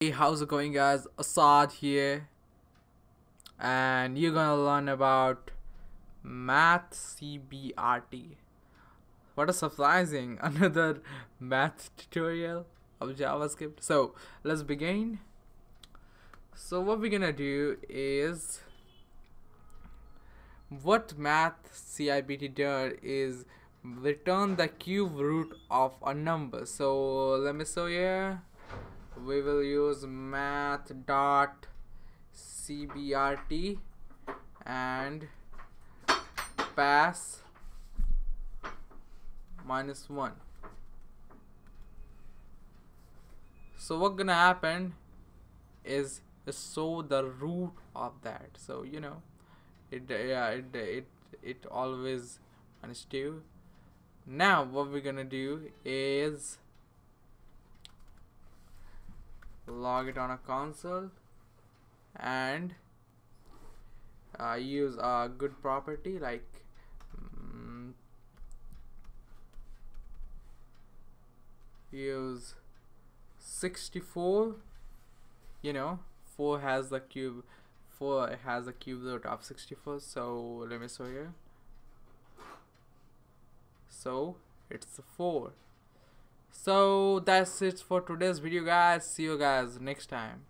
Hey, how's it going, guys? Assad here, and you're gonna learn about Math.cbrt. What a surprising another math tutorial of JavaScript. So let's begin. So what we're gonna do is what Math.cbrt does is return the cube root of a number. So let me show you. We will use Math.cbrt and pass -1. So what's gonna happen is show the root of that. So it always -2. Now what we're gonna do is log it on a console and use a good property like use 64. 4 has the cube root of 64. So let me show you. So it's 4. So that's it for today's video, guys. See you guys next time.